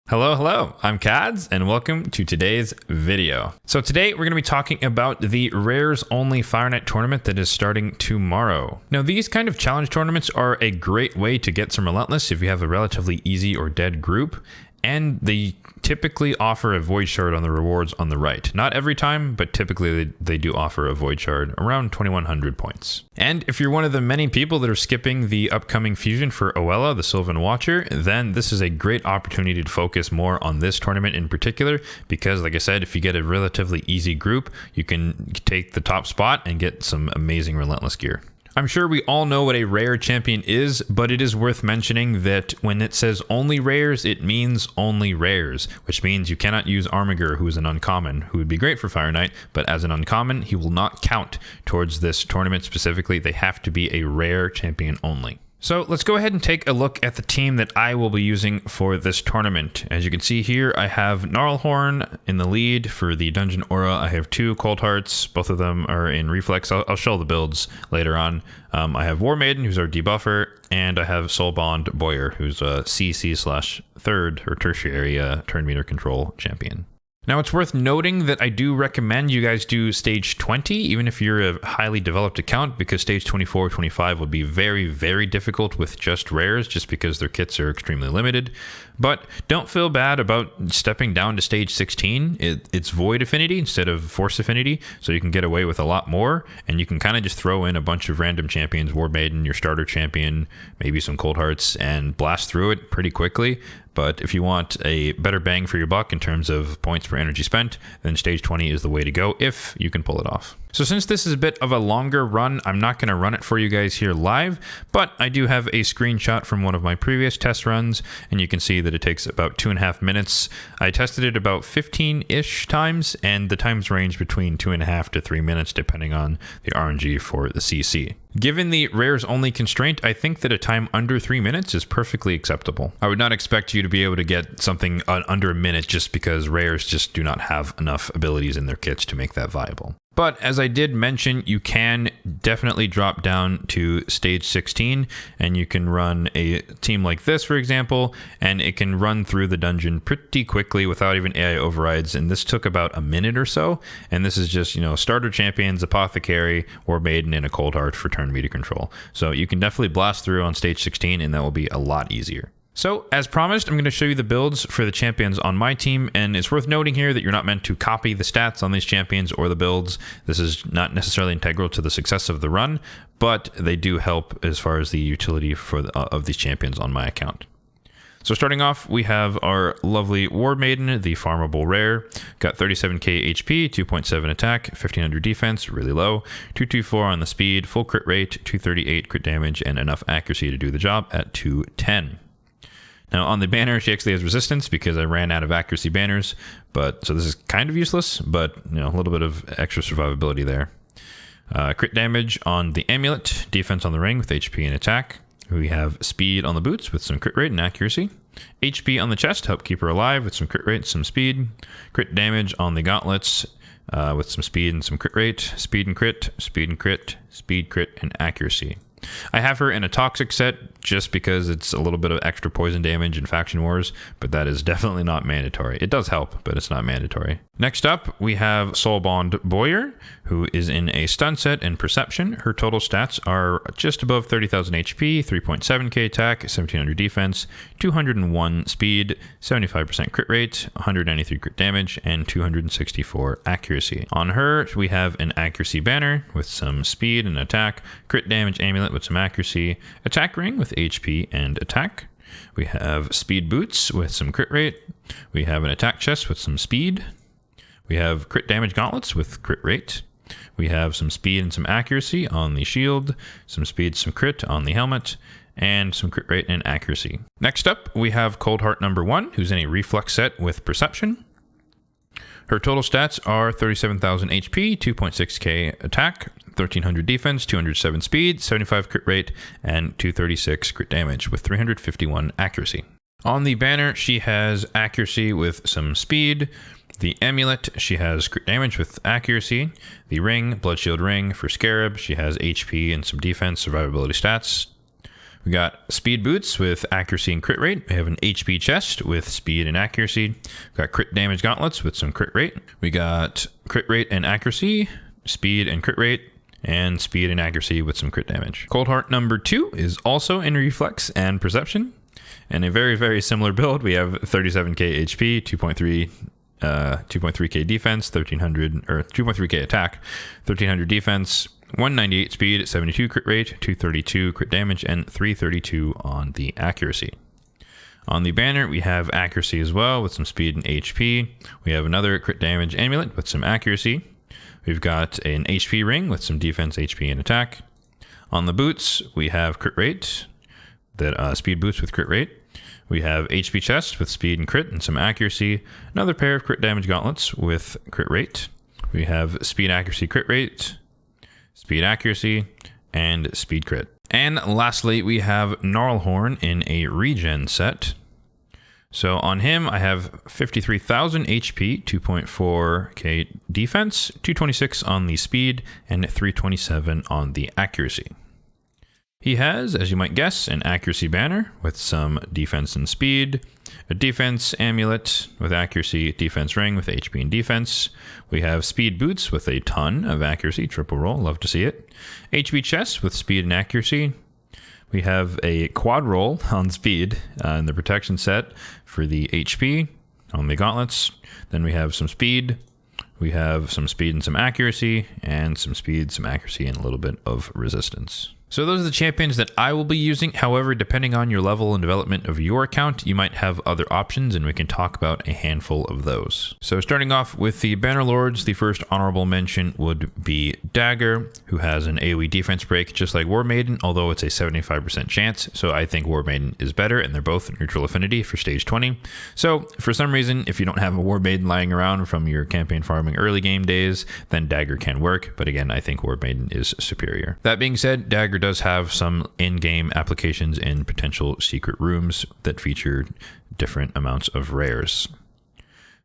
Hello, I'm Kads, and welcome to today's video. So today we're going to be talking about the Rares Only Fire Night tournament that is starting tomorrow. Now these kind of challenge tournaments are a great way to get some Relentless if you have a relatively easy or dead group, and they typically offer a Void Shard on the rewards on the right. Not every time, but typically they do offer a Void Shard around 2100 points. And if you're one of the many people that are skipping the upcoming fusion for Oella, the Sylvan Watcher, then this is a great opportunity to focus more on this tournament in particular, because like I said, if you get a relatively easy group, you can take the top spot and get some amazing Relentless gear. I'm sure we all know what a rare champion is, but it is worth mentioning that when it says only rares, it means only rares, which means you cannot use Armiger, who is an uncommon, who would be great for Fire Night, but as an uncommon, he will not count towards this tournament specifically. They have to be a rare champion only. So let's go ahead and take a look at the team that I will be using for this tournament. As you can see here, I have Gnarlhorn in the lead for the Dungeon Aura. I have two Cold Hearts. Both of them are in Reflex. I'll show the builds later on. I have War Maiden, who's our debuffer, and I have Soulbond Boyer, who's a CC/third or tertiary turn meter control champion. Now, it's worth noting that I do recommend you guys do stage 20, even if you're a highly developed account, because stage 24, 25 would be very, very difficult with just rares, just because their kits are extremely limited. But don't feel bad about stepping down to stage 16. It's Void Affinity instead of Force Affinity, so you can get away with a lot more, and you can kind of just throw in a bunch of random champions, War Maiden, your starter champion, maybe some Cold Hearts, and blast through it pretty quickly. But if you want a better bang for your buck in terms of points per energy spent, then stage 20 is the way to go if you can pull it off. So since this is a bit of a longer run, I'm not going to run it for you guys here live, but I do have a screenshot from one of my previous test runs, and you can see that it takes about 2.5 minutes. I tested it about 15-ish times, and the times range between 2.5 to 3 minutes, depending on the RNG for the CC. Given the rares only constraint, I think that a time under 3 minutes is perfectly acceptable. I would not expect you to be able to get something under a minute just because rares just do not have enough abilities in their kits to make that viable. But as I did mention, you can definitely drop down to stage 16 and you can run a team like this, for example, and it can run through the dungeon pretty quickly without even AI overrides. And this took about a minute or so. And this is just, starter champions, Apothecary, War Maiden, and a Cold Heart for turn meter control. So you can definitely blast through on stage 16 and that will be a lot easier. So, as promised, I'm going to show you the builds for the champions on my team, and it's worth noting here that you're not meant to copy the stats on these champions or the builds. This is not necessarily integral to the success of the run, but they do help as far as the utility of these champions on my account. So starting off, we have our lovely War Maiden, the farmable rare. Got 37k HP, 2.7 attack, 1500 defense, really low, 224 on the speed, full crit rate, 238 crit damage, and enough accuracy to do the job at 210. Now on the banner, she actually has resistance because I ran out of accuracy banners, so this is kind of useless, but a little bit of extra survivability there. Crit damage on the amulet, defense on the ring with HP and attack. We have speed on the boots with some crit rate and accuracy. HP on the chest, help keep her alive with some crit rate and some speed. Crit damage on the gauntlets with some speed and some crit rate. Speed and crit, speed and crit, speed, crit, and accuracy. I have her in a toxic set just because it's a little bit of extra poison damage in faction wars, but that is definitely not mandatory. It does help, but it's not mandatory. Next up, we have Soulbond Boyer, who is in a stun set and perception. Her total stats are just above 30,000 HP, 3.7k attack, 1700 defense, 201 speed, 75% crit rate, 193 crit damage, and 264 accuracy. On her, we have an accuracy banner with some speed and attack, crit damage amulet with some accuracy, attack ring with HP and attack. We have speed boots with some crit rate. We have an attack chest with some speed. We have crit damage gauntlets with crit rate. We have some speed and some accuracy on the shield, some speed, some crit on the helmet, and some crit rate and accuracy. Next up, we have Cold Heart number 1, who's in a reflex set with perception. Her total stats are 37,000 HP, 2.6k attack, 1300 defense, 207 speed, 75 crit rate, and 236 crit damage with 351 accuracy. On the banner, she has accuracy with some speed. The amulet, she has crit damage with accuracy. The ring, Blood Shield ring for Scarab, she has HP and some defense survivability stats. We got speed boots with accuracy and crit rate. We have an HP chest with speed and accuracy. We got crit damage gauntlets with some crit rate. We got crit rate and accuracy, speed and crit rate, and speed and accuracy with some crit damage. Cold Heart number 2 is also in reflex and perception. And a very, very similar build. We have 37k HP, 2.3k defense, 2.3k attack, 1300 defense, 198 speed, 72 crit rate, 232 crit damage, and 332 on the accuracy. On the banner, we have accuracy as well with some speed and HP. We have another crit damage amulet with some accuracy. We've got an HP ring with some defense, HP, and attack. On the boots, we have crit rate, that speed boots with crit rate. We have HP chest with speed and crit and some accuracy. Another pair of crit damage gauntlets with crit rate. We have speed accuracy crit rate, speed accuracy, and speed crit. And lastly, we have Gnarlhorn in a regen set. So on him, I have 53,000 HP, 2.4k defense, 226 on the speed, and 327 on the accuracy. He has, as you might guess, an accuracy banner with some defense and speed, a defense amulet with accuracy, defense ring with HP and defense. We have speed boots with a ton of accuracy, triple roll, love to see it. HP chest with speed and accuracy. We have a quad roll on speed in the protection set for the HP on the gauntlets. Then we have some speed. We have some speed and some accuracy, and some speed, some accuracy, and a little bit of resistance. So those are the champions that I will be using. However, depending on your level and development of your account, you might have other options, and we can talk about a handful of those. So starting off with the Banner Lords, the first honorable mention would be Dagger, who has an AoE defense break just like War Maiden, although it's a 75% chance. So I think War Maiden is better, and they're both neutral affinity for stage 20. So for some reason, if you don't have a War Maiden lying around from your campaign farming early game days, then Dagger can work. But again, I think War Maiden is superior. That being said, Dagger does have some in-game applications in potential secret rooms that feature different amounts of rares.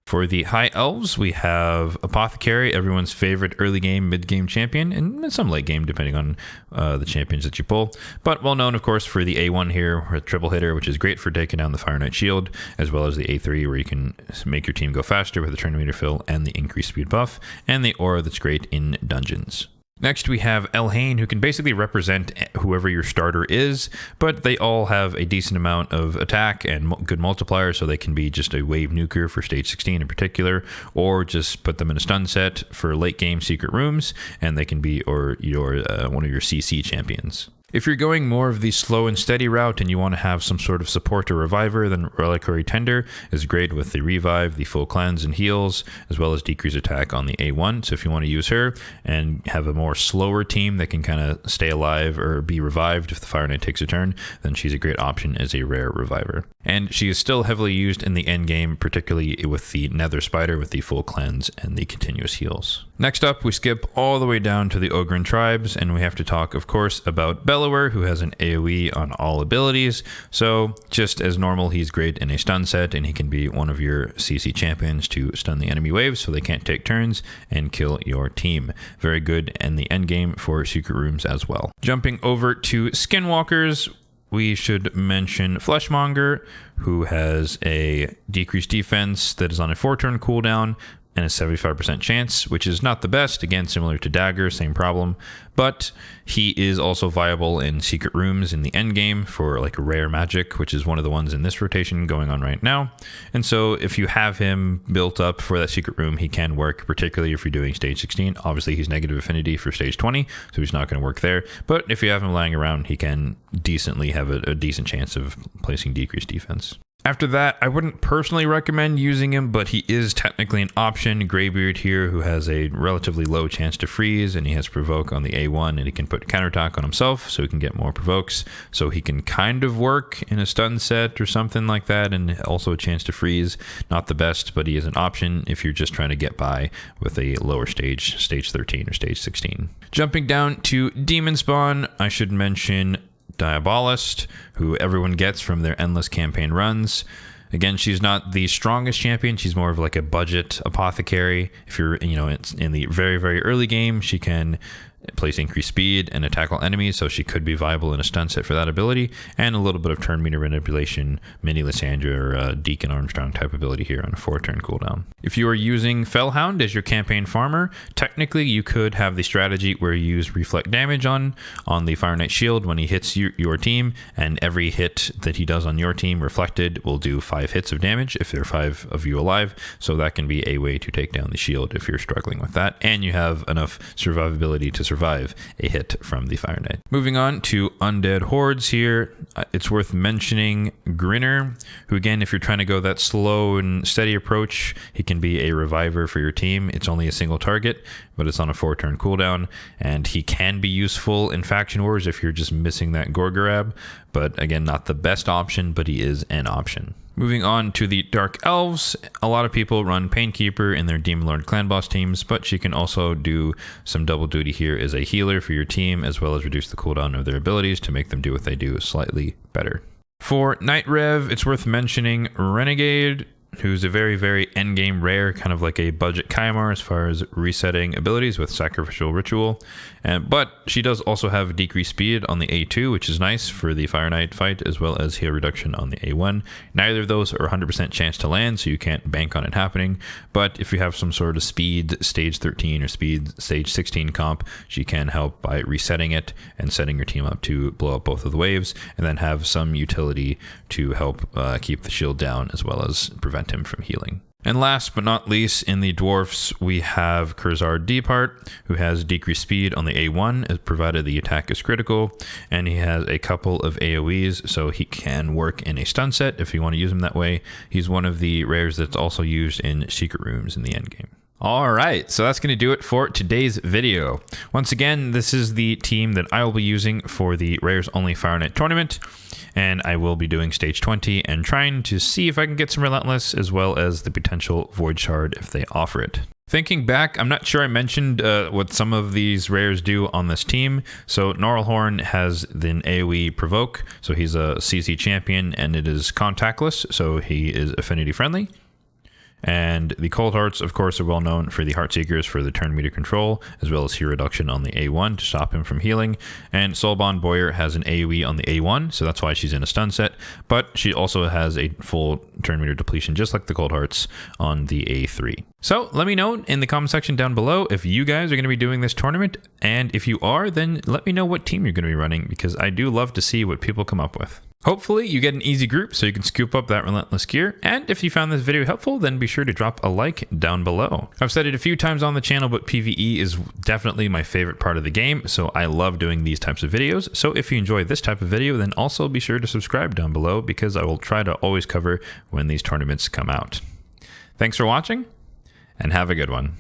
For the High Elves, we have Apothecary, everyone's favorite early game, mid game champion, and some late game depending on the champions that you pull. But well known, of course, for the A1 here, or triple hitter, which is great for taking down the Fire Knight Shield, as well as the A3, where you can make your team go faster with the turn meter fill and the increased speed buff, and the aura that's great in dungeons. Next, we have Elhain, who can basically represent whoever your starter is, but they all have a decent amount of attack and good multipliers, so they can be just a wave nuker for stage 16 in particular, or just put them in a stun set for late game secret rooms, and they can be one of your CC champions. If you're going more of the slow and steady route and you want to have some sort of support or reviver, then Reliquary Tender is great with the revive, the full cleanse and heals, as well as decrease attack on the A1. So if you want to use her and have a more slower team that can kind of stay alive or be revived if the Fire Knight takes a turn, then she's a great option as a rare reviver. And she is still heavily used in the end game, particularly with the Nether Spider with the full cleanse and the continuous heals. Next up, we skip all the way down to the Ogryn tribes, and we have to talk, of course, about Bellower, who has an AoE on all abilities. So just as normal, he's great in a stun set, and he can be one of your CC champions to stun the enemy waves so they can't take turns and kill your team. Very good in the end game for secret rooms as well. Jumping over to Skinwalkers, we should mention Fleshmonger, who has a decreased defense that is on a 4-turn cooldown and a 75% chance, which is not the best. Again, similar to Dagger, same problem. But he is also viable in secret rooms in the end game for like rare magic, which is one of the ones in this rotation going on right now. And so if you have him built up for that secret room, he can work, particularly if you're doing stage 16. Obviously, he's negative affinity for stage 20, so he's not going to work there. But if you have him lying around, he can decently have a decent chance of placing decreased defense. After that, I wouldn't personally recommend using him, but he is technically an option. Greybeard here, who has a relatively low chance to freeze, and he has provoke on the A1, and he can put counterattack on himself, so he can get more provokes. So he can kind of work in a stun set or something like that, and also a chance to freeze. Not the best, but he is an option if you're just trying to get by with a lower stage, stage 13 or stage 16. Jumping down to Demon Spawn, I should mention Diabolist, who everyone gets from their endless campaign runs. Again, she's not the strongest champion. She's more of like a budget apothecary. If you're, in the very, very early game, she can place increased speed and attack all enemies, so she could be viable in a stun set for that ability, and a little bit of turn meter manipulation, mini Lysandra or Deacon Armstrong type ability here on a 4-turn cooldown. If you are using Fellhound as your campaign farmer, technically you could have the strategy where you use reflect damage on the Fire Knight shield when he hits your team, and every hit that he does on your team reflected will do 5 hits of damage if there are 5 of you alive, so that can be a way to take down the shield if you're struggling with that, and you have enough survivability to survive a hit from the Fire Knight. Moving on to Undead Hordes here, it's worth mentioning Grinner, who again, if you're trying to go that slow and steady approach, he can be a reviver for your team. It's only a single target, but it's on a 4-turn cooldown, and he can be useful in faction wars if you're just missing that Gorgorab, but again, not the best option, but he is an option. Moving on to the Dark Elves, a lot of people run Painkeeper in their Demon Lord Clan Boss teams, but she can also do some double duty here as a healer for your team, as well as reduce the cooldown of their abilities to make them do what they do slightly better. For Night Rev, it's worth mentioning Renegade, who's a very, very endgame rare, kind of like a budget Kymar as far as resetting abilities with Sacrificial Ritual. But she does also have decreased speed on the A2, which is nice for the Fire Knight fight, as well as heal reduction on the A1. Neither of those are 100% chance to land, so you can't bank on it happening. But if you have some sort of speed stage 13 or speed stage 16 comp, she can help by resetting it and setting your team up to blow up both of the waves, and then have some utility to help keep the shield down, as well as prevent him from healing. And last but not least, in the dwarfs, we have Curzar Deepart, who has decreased speed on the A1, provided the attack is critical, and he has a couple of AoEs, so he can work in a stun set if you want to use him that way. He's one of the rares that's also used in secret rooms in the endgame. All right, so that's going to do it for today's video. Once again, this is the team that I will be using for the Rares Only Fire Knight tournament, and I will be doing stage 20 and trying to see if I can get some Relentless, as well as the potential Void Shard if they offer it. Thinking back, I'm not sure I mentioned what some of these rares do on this team. So Gnarlhorn has an AoE Provoke, so he's a CC champion, and it is contactless, so he is affinity friendly. And the Cold Hearts, of course, are well known for the Heartseekers for the turn meter control, as well as heal reduction on the A1 to stop him from healing. And Soulbond Boyer has an AoE on the A1, so that's why she's in a stun set. But she also has a full turn meter depletion, just like the Cold Hearts on the A3. So let me know in the comment section down below if you guys are going to be doing this tournament. And if you are, then let me know what team you're going to be running, because I do love to see what people come up with. Hopefully you get an easy group so you can scoop up that Relentless gear, and if you found this video helpful, then be sure to drop a like down below. I've said it a few times on the channel, but PvE is definitely my favorite part of the game, so I love doing these types of videos. So if you enjoy this type of video, then also be sure to subscribe down below, because I will try to always cover when these tournaments come out. Thanks for watching, and have a good one.